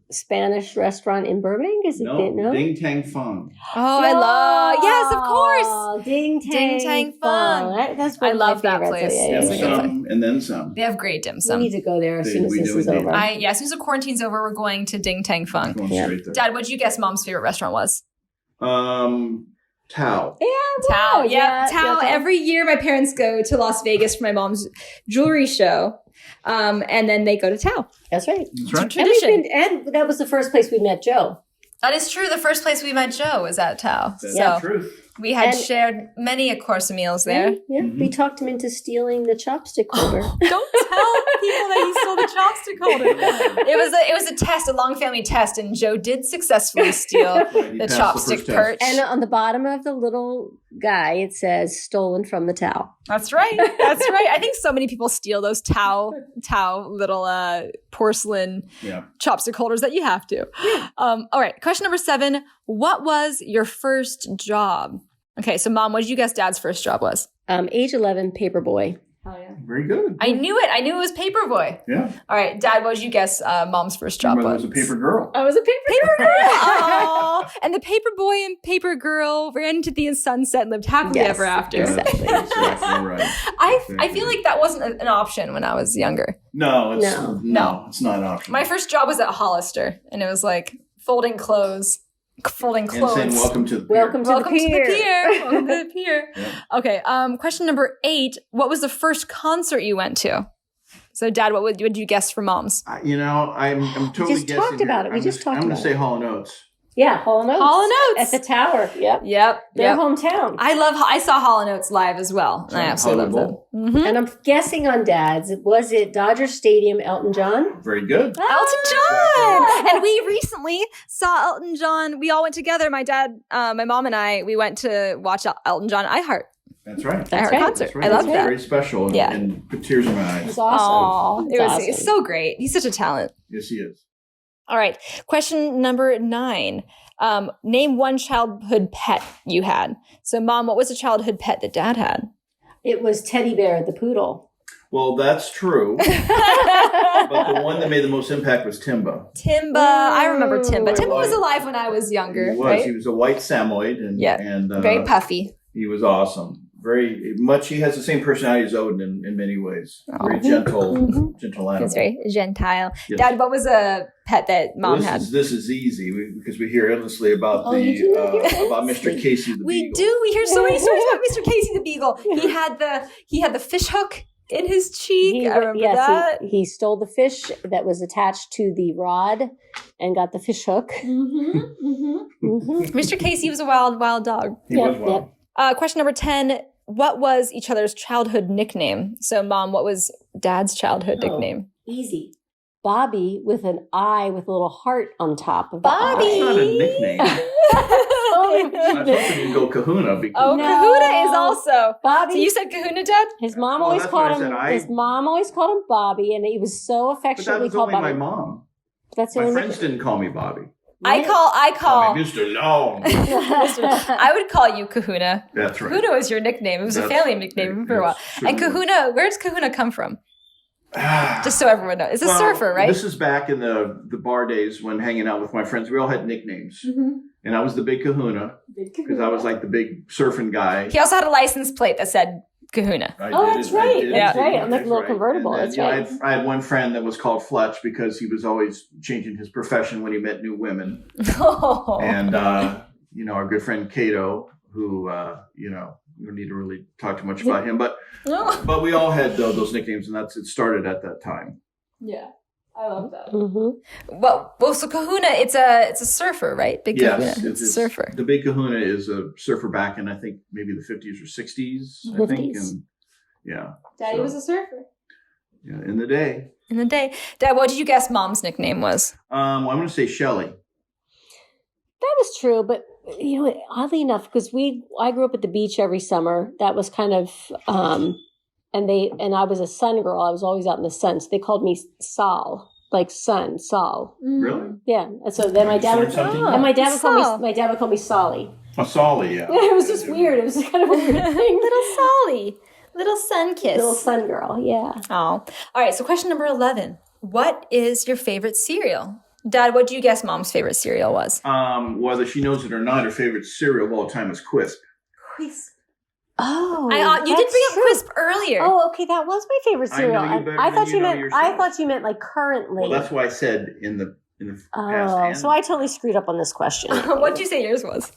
C: Spanish restaurant in Burbank? Is it
B: no? Ding Tang Fong.
A: Oh, I love. Yes, of course.
C: Ding Tang Fong. That's one
A: I love that
C: favorites.
A: place.
B: Some and then some.
A: They have great dim sum.
C: We need to go there as soon as this is over.
A: As soon as the quarantine's over, we're going to Ding Tang Fong. Dad, what did you guess Mom's favorite restaurant was?
B: Tao.
A: Tao. Yeah, Tao. Every year, my parents go to Las Vegas for my mom's jewelry show. And then they go to Tao.
C: That's right.
A: It's a tradition.
C: And that was the first place we met Joe.
A: That is true. The first place we met Joe was at Tao.
B: That's the truth.
A: We had
C: And-
A: shared many a course of meals there.
C: Yeah, we talked him into stealing the chopstick holder.
A: Don't tell people that you stole the chopstick holder. It was a test, a long family test, and Joe did successfully steal
B: Right, he
A: the
B: passed
A: chopstick
B: first test.
A: perch.
C: And on the bottom of the little guy, it says "stolen from the towel."
A: That's right. That's right. I think so many people steal those Tao little porcelain
B: Yeah.
A: chopstick holders that you have to. All right. Question number 7. What was your first job? Okay. So, Mom, what did you guess Dad's first job was?
C: Age 11, paperboy.
A: Oh, yeah.
B: Very good.
A: I knew it. I knew it was Paperboy.
B: Yeah.
A: All right. Dad, what did you guess Mom's first job
B: My mother
A: was?
B: was a paper girl.
C: I was a paper
A: Girl. Aw. And the paper boy and paper girl ran into the sunset and lived happily
C: Yes,
A: ever after.
C: exactly.
B: That's exactly right.
A: I feel like that wasn't an option when I was younger.
B: No, it's
C: No.
B: it's not an option.
A: My first job was at Hollister, and it was like folding clothes.
B: and saying welcome to the pier.
C: Welcome to the pier.
A: Welcome to the pier.
B: Yeah.
A: Okay. Question number 8. What was the first concert you went to? So, Dad, what would you guess for Mom's?
B: I'm totally
C: just
B: guessing.
C: talked about
B: here.
C: it. We just talked
B: I'm going
C: about
B: to say Hall & Oates.
C: Yeah, Hall & Oates.
A: Hall & Oates.
C: At the tower. Yep.
A: Yep.
C: Their
A: Yep.
C: hometown.
A: I saw Hall & Oates live as well, and I absolutely loved
B: Hollywood.
A: them. Mhm.
C: And I'm guessing on Dad's. Was it Dodger Stadium, Elton John?
B: Very good.
A: Elton John. And we recently saw Elton John. We all went together. My dad, my mom, and I. We went to watch Elton John iHeart.
B: That's right.
C: That's
A: iHeart
C: right.
A: concert.
B: That's right.
A: I love
B: It's
A: that.
B: very special and,
A: Yeah.
B: and put tears in my
C: It
B: eyes.
C: was awesome.
A: Aw, it was
C: awesome.
A: so great. He's such a talent.
B: Yes, he is.
A: All right. Question number 9. Name one childhood pet you had. So, Mom, what was a childhood pet that Dad had?
C: It was Teddy Bear, the poodle.
B: Well, that's true. But the one that made the most impact was Timba.
A: Timba. I remember Timba.
C: Ooh.
A: Timba was alive when I was younger,
B: He was.
A: right?
B: He was a white Samoyed, and
A: Yeah.
B: and
A: Very puffy.
B: he was awesome. Very much. He has the same personality as Odin in many ways. Very
A: Aw.
B: gentle,
C: Mhm.
B: gentle animal.
A: It's very gentile.
B: Yes.
A: Dad, what was a pet that Mom
B: this
A: had?
B: This is easy because we hear endlessly about
C: Oh, you do hear
B: about
C: endlessly.
B: Mr. Casey the
A: We
B: Beagle.
A: do. We hear so many stories about Mr. Casey the Beagle. He had the fish hook in his cheek. I remember that.
C: He stole the fish that was attached to the rod and got the fish hook.
A: Mr. Casey was a wild dog.
B: He was wild.
A: Question number 10. What was each other's childhood nickname? So, Mom, what was Dad's childhood
C: Oh.
A: nickname?
C: Easy. Bobby with an I with a little heart on top of the
A: Bobby.
B: That's not a
C: eye.
B: nickname. I was hoping you'd go Kahuna because
A: Oh,
C: No.
A: Kahuna is also.
C: Bobby.
A: So you said Kahuna, Dad?
C: His mom
B: Well,
C: always
B: that's what I
C: called him.
B: said. I-
C: His mom always called him Bobby, and he was so
B: but that
C: affectionately
B: was
C: called
B: only
C: Bobby.
B: my mom.
C: That's the
B: My
C: only.
B: friends didn't call me Bobby.
A: I
B: Call
A: call.
B: me Mr. Long.
A: I would call you Kahuna.
B: That's right.
A: Kahuna was your nickname. It was a
B: That's-
A: family nickname for a while.
B: it's true.
A: And Kahuna, where does Kahuna come from? Just so everyone knows. It's a
B: Well,
A: surfer, right?
B: This is back in the bar days when hanging out with my friends. We all had nicknames. And I was the big Kahuna because I was like the big surfing guy.
A: He also had a license plate that said Kahuna.
C: Oh, that's right. That's right. On the
B: That's
C: little
B: right.
C: convertible.
B: And then,
C: That's
B: you know,
C: right.
B: I had one friend that was called Fletch because he was always changing his profession when he met new women.
A: Oh.
B: And, our good friend Cato, who, we don't need to really talk too much about him, but we all had those nicknames, and it started at that time.
A: Yeah. I love that.
C: Mm-hmm.
A: Well, so Kahuna, it's a surfer, right? Big
B: Yes,
A: Kahuna. It's a surfer.
B: The big Kahuna is a surfer back in, I think, maybe the 50s or 60s, I think.
C: 50s.
B: And yeah.
A: Daddy
B: so,
A: was a surfer.
B: Yeah, in the day.
A: In the day. Dad, what did you guess Mom's nickname was?
B: I'm going to say Shelly.
C: That was true, but oddly enough, because I grew up at the beach every summer. That was kind of, and I was a sun girl. I was always out in the sun, so they called me Sol, like sun, Sol.
B: Really?
C: Yeah, and so then my dad would,
B: Something?
C: and my dad would call
A: Sol.
C: me, my dad would call me Solly.
B: Oh, Solly, yeah.
C: It was just weird. It was kind of a weird thing.
A: Little Solly. Little sun kiss.
C: Little sun girl, yeah.
A: Oh. All right, so question number 11. What is your favorite cereal? Dad, what do you guess Mom's favorite cereal was?
B: Whether she knows it or not, her favorite cereal of all time is Quisp.
A: Quisp.
C: Oh,
A: You did bring up Quisp earlier.
C: Oh, okay, that was my favorite
B: I
C: cereal.
B: know you better
C: I
B: than
C: thought
B: you
C: you
B: know
C: meant.
B: yourself.
C: I thought you meant like currently.
B: Well, that's why I said in the past.
C: Oh,
B: and-
C: so I totally screwed up on this question.
A: What did you say yours was?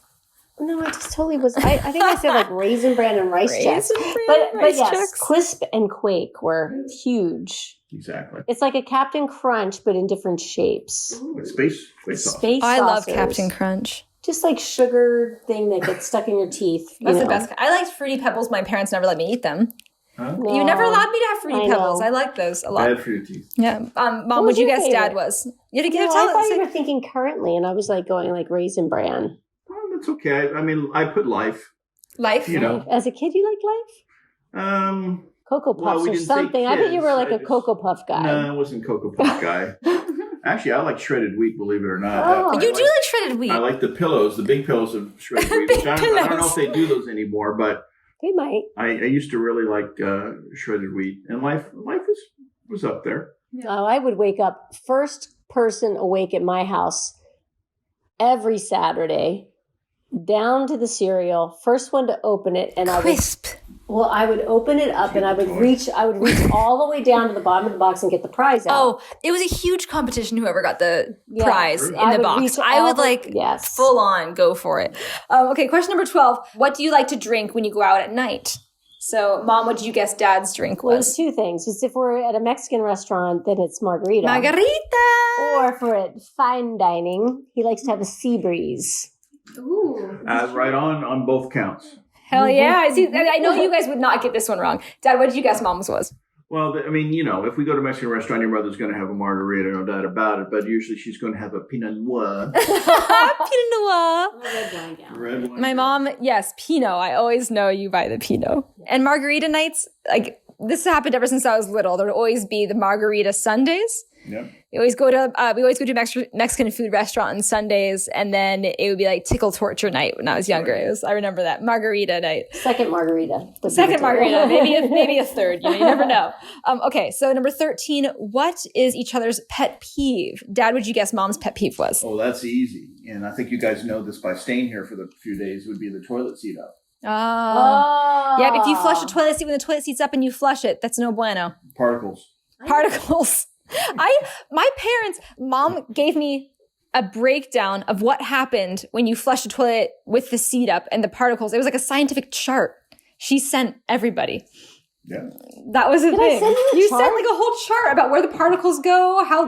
C: No, I just totally was. I think I said like Raisin Bran and Rice Chex.
A: Raisin Bran,
C: But
A: Rice
C: yes,
A: Chex.
C: Quisp and Quake were huge.
B: Exactly.
C: It's like a Captain Crunch, but in different shapes.
B: With space sauce.
C: Space
A: I love
C: saucers.
A: Captain Crunch.
C: just like sugar thing that gets stuck in your teeth.
A: That's the best. I liked Fruity Pebbles. My parents never let me eat them.
B: Huh?
C: No.
A: You never allowed me to have Fruity
C: I
A: Pebbles.
C: know.
A: I like those a lot.
B: Bad for your teeth.
A: Yeah. Mom,
C: was
A: what'd you
C: your
A: guess
C: favorite?
A: Dad was? You had to
C: No,
A: tell
C: I thought
A: us.
C: you were thinking currently, and I was like going like Raisin Bran.
B: Oh, that's okay. I mean, I put life.
A: Life?
B: You know.
C: As a kid, you liked Life? Cocoa
B: Well,
C: Puffs
B: we
C: or
B: didn't say
C: something. I bet you were
B: kids.
C: like
B: I
C: a
B: just-
C: Cocoa Puff guy.
B: No, I wasn't Cocoa Puff guy. Actually, I like shredded wheat, believe it or not.
C: Oh.
B: I
A: You do like shredded wheat.
B: I like the pillows, the big pillows of shredded wheat. Which I don't know
A: pillows.
B: if they do those anymore, but
C: They might.
B: I used to really like shredded wheat. And life was up there.
C: Oh, I would wake up first person awake at my house every Saturday, down to the cereal, first one to open it, and
A: Crisp.
C: I would open it up and I would reach all the way down to the bottom of the box and get the prize out.
A: Oh, it was a huge competition. Whoever got the
C: Yeah.
A: prize in
C: I
A: the
C: would
A: box,
C: reach
A: I
C: all
A: would
C: the-
A: like
C: yes.
A: full on go for it. Okay, question number 12. What do you like to drink when you go out at night? So, Mom, what did you guess Dad's drink
C: Well,
A: was?
C: there's two things. It's if we're at a Mexican restaurant, then it's margarita.
A: Margarita.
C: Or if we're at fine dining, he likes to have a sea breeze.
A: Ooh.
B: Right on both counts.
A: Hell yeah. See, I know you guys would not get this one wrong. Dad, what did you guess Mom's was?
B: Well, I mean, if we go to a Mexican restaurant, your mother's going to have a margarita, no doubt about it. But usually she's going to have a Pinot Noir.
A: Pinot Noir.
C: Red wine gown.
B: Red wine.
A: My mom, yes, Pinot. I always know you buy the Pinot. And margarita nights, like this happened ever since I was little. There would always be the margarita Sundays.
B: Yep.
A: We always go to a Mexican food restaurant on Sundays, and then it would be like tickle torture night when I was younger. I remember that margarita night.
C: Second margarita.
A: Second margarita, maybe a third. You never know. Okay, so number 13. What is each other's pet peeve? Dad, would you guess Mom's pet peeve was?
B: Oh, that's easy. And I think you guys know this by staying here for the few days would be the toilet seat up.
A: Oh. Yep, if you flush the toilet seat when the toilet seat's up and you flush it, that's no bueno.
B: Particles.
A: Particles. My parents, Mom gave me a breakdown of what happened when you flush the toilet with the seat up and the particles. It was like a scientific chart she sent everybody.
B: Yeah.
A: That was a
C: Did I
A: thing.
C: send you a
A: You
C: chart?
A: sent like a whole chart about where the particles go, how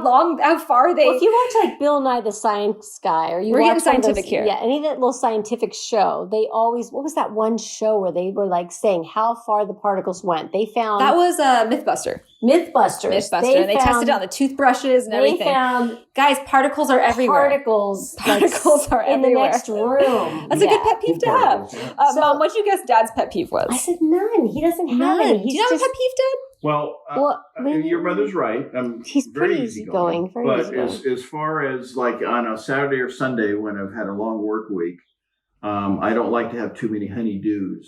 A: far they.
C: Well, if you watch like Bill Nye the Science Guy, or you
A: We're
C: watch
A: getting
C: one of those-
A: scientific here.
C: Yeah, any of that little scientific show, they always, what was that one show where they were like saying how far the particles went? They found
A: That was Mythbusters.
C: Mythbusters.
A: And they tested it on the toothbrushes and
C: They
A: everything.
C: found
A: Guys, particles are everywhere.
C: particles
A: Particles are
C: in the
A: everywhere.
C: next room.
A: That's a good pet peeve to have.
C: So-
A: Mom, what'd you guess Dad's pet peeve was?
C: I said none. He doesn't have
A: None.
C: any.
A: Do
C: He's
A: you know
C: just,
A: what pet peeve, Dad?
B: Well,
C: maybe-
B: your mother's right.
C: He's
B: very
C: pretty
B: easygoing.
C: very
B: But
C: easygoing.
B: as far as like on a Saturday or Sunday when I've had a long work week, I don't like to have too many honeydews.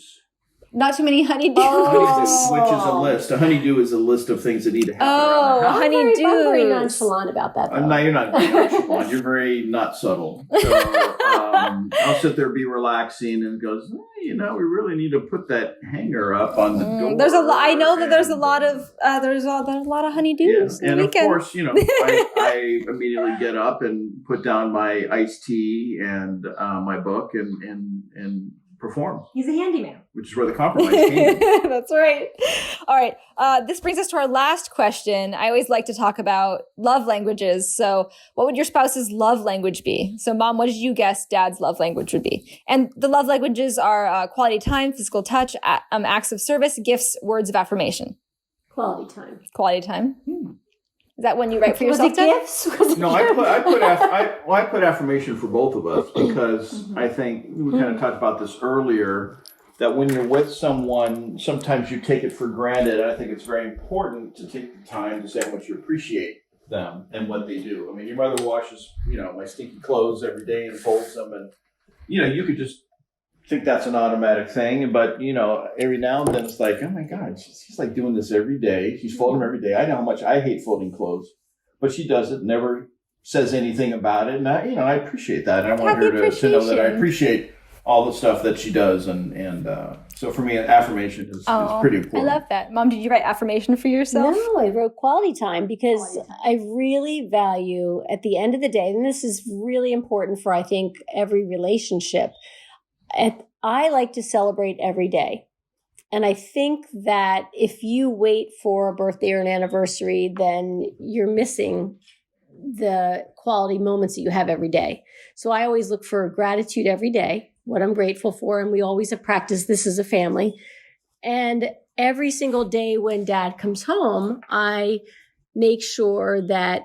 A: Not too many honeydews.
C: Oh.
B: Which is a list. A honeydew is a list of things that need to happen
A: Oh,
B: around the house.
A: honeydews.
C: I'm very nonchalant about that, though.
B: No, you're not very nonchalant. You're very not subtle. So I'll sit there, be relaxing, and goes, we really need to put that hanger up on the door.
A: There's a lot. I know that there's a
B: And,
A: lot of there's a lot of honeydews.
B: Yes,
A: in
B: and
A: the
B: of
A: weekend.
B: course, I immediately get up and put down my iced tea and my book and perform,
A: He's a handyman.
B: which is where the compromise came.
A: That's right. All right. This brings us to our last question. I always like to talk about love languages. So, what would your spouse's love language be? So, Mom, what did you guess Dad's love language would be? And the love languages are quality time, physical touch, acts of service, gifts, words of affirmation.
C: Quality time.
A: Quality time. Is that one you write for
C: Was
A: yourself,
C: it
A: Dad?
C: gifts? Was it
B: No, I put affirmation for both of us because I think we kind of talked about this earlier, that when you're with someone, sometimes you take it for granted. I think it's very important to take the time to say how much you appreciate them and what they do. I mean, your mother washes, my stinky clothes every day and folds them, and you could just think that's an automatic thing, but every now and then it's like, oh my God, she's like doing this every day. She's folding them every day. I know how much I hate folding clothes, but she does it, never says anything about it, and I appreciate that. And I want her to know that I appreciate all the stuff that she does, and so for me, affirmation is pretty important.
A: I love that. Mom, did you write affirmation for yourself?
C: No, I wrote quality time because I really value at the end of the day, and this is really important for, I think, every relationship. I like to celebrate every day. And I think that if you wait for a birthday or an anniversary, then you're missing the quality moments that you have every day. So I always look for gratitude every day, what I'm grateful for. And we always have practiced this as a family. And every single day when Dad comes home, I make sure that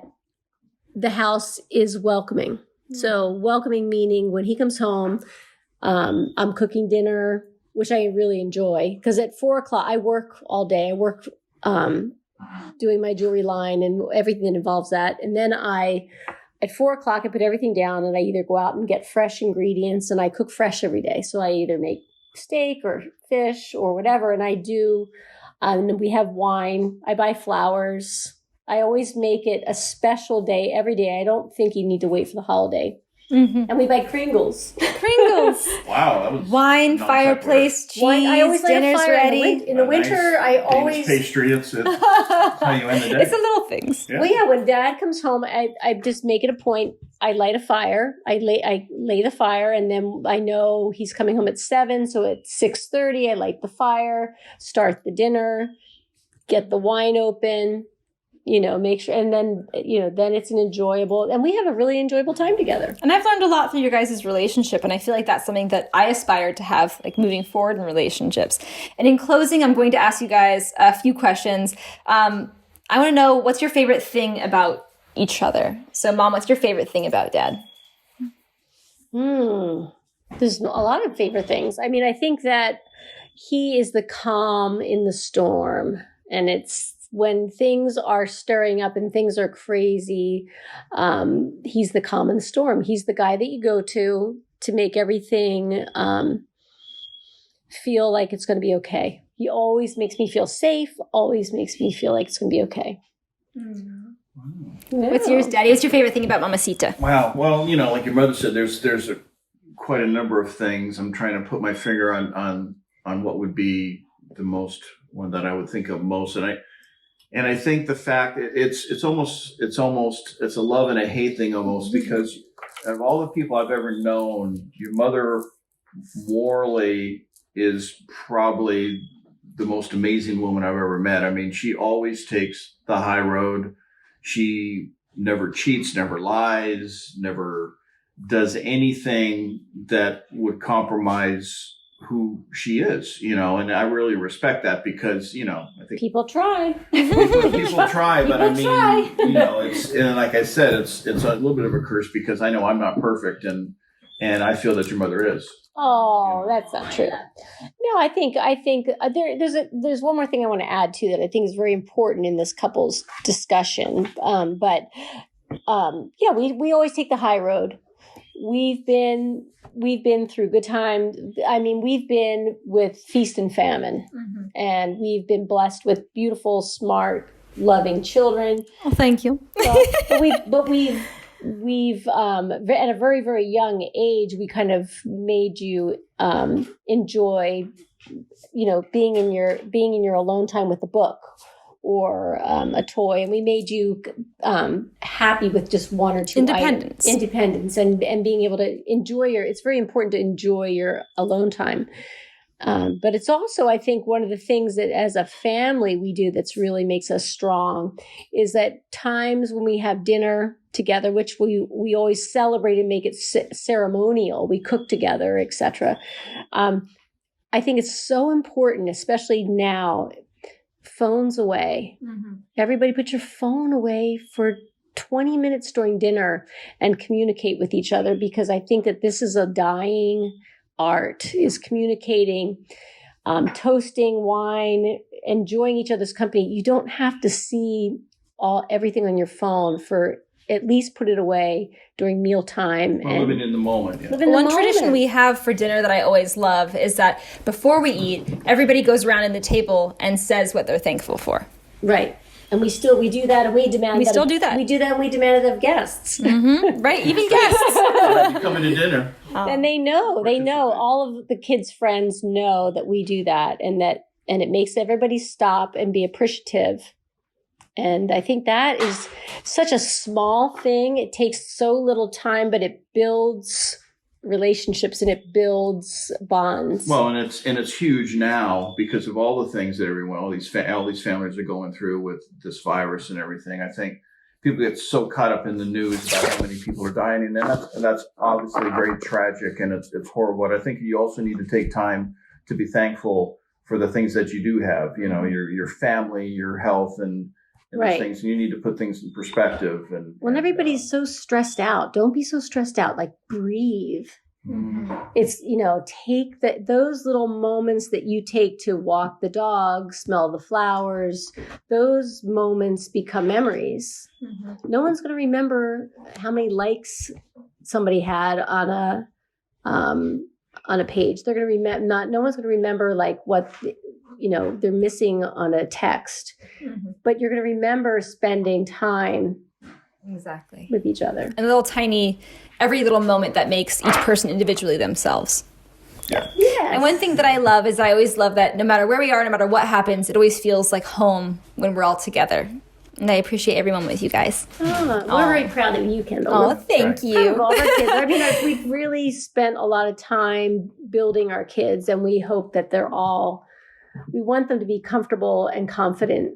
C: the house is welcoming. So welcoming meaning when he comes home, I'm cooking dinner, which I really enjoy, because at 4:00 I work all day. I work doing my jewelry line and everything that involves that. And then at 4:00 I put everything down and I either go out and get fresh ingredients, and I cook fresh every day. So I either make steak or fish or whatever. And I do, and we have wine. I buy flowers. I always make it a special day every day. I don't think you need to wait for the holiday. Mm-hmm. And we buy Pringles.
A: Pringles.
B: Wow, that was
A: wine, fireplace, cheese.
C: Wine, I always light
A: dinner's
C: a fire
A: ready.
C: in the winter. I always
B: pastry. It's how you end the day.
A: It's the little things.
B: Yeah.
C: Well, yeah. When Dad comes home, I just make it a point. I light a fire. I lay the fire, and then I know he's coming home at 7. So at 6:30, I light the fire, start the dinner, get the wine open. Make sure, and then, then it's an enjoyable, and we have a really enjoyable time together.
A: And I've learned a lot through your guys' relationship, and I feel like that's something that I aspire to have, like moving forward in relationships. And in closing, I'm going to ask you guys a few questions. I want to know, what's your favorite thing about each other? So, Mom, what's your favorite thing about Dad?
C: There's a lot of favorite things. I mean, I think that he is the calm in the storm, and it's, when things are stirring up and things are crazy, he's the calm in the storm. He's the guy that you go to make everything feel like it's going to be okay. He always makes me feel safe, always makes me feel like it's going to be okay.
A: Yeah. What's yours, Daddy? What's your favorite thing about Mamacita?
B: Wow. Well, like your mother said, there's quite a number of things. I'm trying to put my finger on what would be the most one that I would think of most, and I think the fact it's almost a love and a hate thing almost, because of all the people I've ever known, your mother morally is probably the most amazing woman I've ever met. I mean, she always takes the high road. She never cheats, never lies, never does anything that would compromise who she is, and I really respect that, because, I think
C: people try.
B: people try, but
C: people try.
B: It's, and like I said, it's a little bit of a curse, because I know I'm not perfect, and I feel that your mother is.
C: Oh, that's not true. No, I think there's one more thing I want to add too that I think is very important in this couple's discussion. But we always take the high road. We've been through good times. I mean, we've been with feast and famine, and we've been blessed with beautiful, smart, loving children.
A: Oh, thank you.
C: But we've at a very, very young age, we kind of made you enjoy, being in your alone time with a book or a toy, and we made you happy with just one or two
A: independence
C: and being able to enjoy it's very important to enjoy your alone time. But it's also, I think, one of the things that as a family we do that's really makes us strong is that times when we have dinner together, which we always celebrate and make it ceremonial, we cook together, etc. I think it's so important, especially now. Phones away. Everybody put your phone away for 20 minutes during dinner and communicate with each other, because I think that this is a dying art, is communicating, toasting wine, enjoying each other's company. You don't have to see everything on your phone. For at least put it away during mealtime.
B: Well, living in the moment. Yeah.
A: One tradition we have for dinner that I always love is that before we eat, everybody goes around in the table and says what they're thankful for.
C: Right. And we do that, and we demand
A: we still do that.
C: We do that, and we demand it of guests.
A: Right, even guests.
B: Coming to dinner.
C: And they know, all of the kids' friends know that we do that, and it makes everybody stop and be appreciative. And I think that is such a small thing. It takes so little time, but it builds relationships and it builds bonds.
B: Well, and it's huge now because of all the things that all these families are going through with this virus and everything. I think people get so caught up in the news about how many people are dying, and that's obviously very tragic, and it's horrible. But I think you also need to take time to be thankful for the things that you do have, you know, your family, your health, and
C: Right.
B: those things. And you need to put things in perspective. And
C: When everybody's so stressed out, don't be so stressed out. Like, breathe. It's, you know, take those little moments that you take to walk the dog, smell the flowers, those moments become memories. No one's going to remember how many likes somebody had on a page. They're going to remember, no one's going to remember like what, you know, they're missing on a text, but you're going to remember spending time
A: Exactly.
C: with each other.
A: And every little moment that makes each person individually themselves.
B: Yeah.
C: Yes.
A: And one thing that I love is I always love that no matter where we are, no matter what happens, it always feels like home when we're all together. And I appreciate every moment with you guys.
C: We're very proud of you, Kendall.
A: Oh,
C: We're
A: thank
C: proud
A: you.
C: of all of our kids. I mean, we've really spent a lot of time building our kids, and we hope that we want them to be comfortable and confident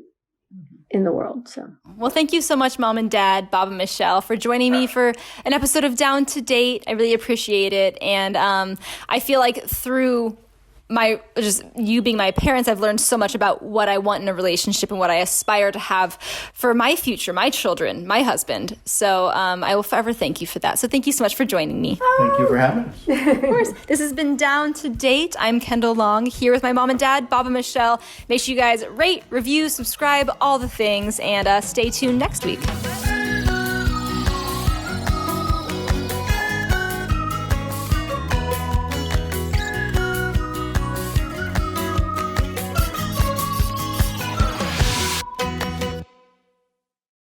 C: in the world. So,
A: Well, thank you so much, Mom and Dad, Bob and Michelle, for joining me for an episode of Down to Date. I really appreciate it. And I feel like through you being my parents, I've learned so much about what I want in a relationship and what I aspire to have for my future, my children, my husband. So I will forever thank you for that. So thank you so much for joining me.
B: Thank you for having us.
A: Of course. This has been Down to Date. I'm Kendall Long, here with my mom and dad, Bob and Michelle. Make sure you guys rate, review, subscribe, all the things, and stay tuned next week.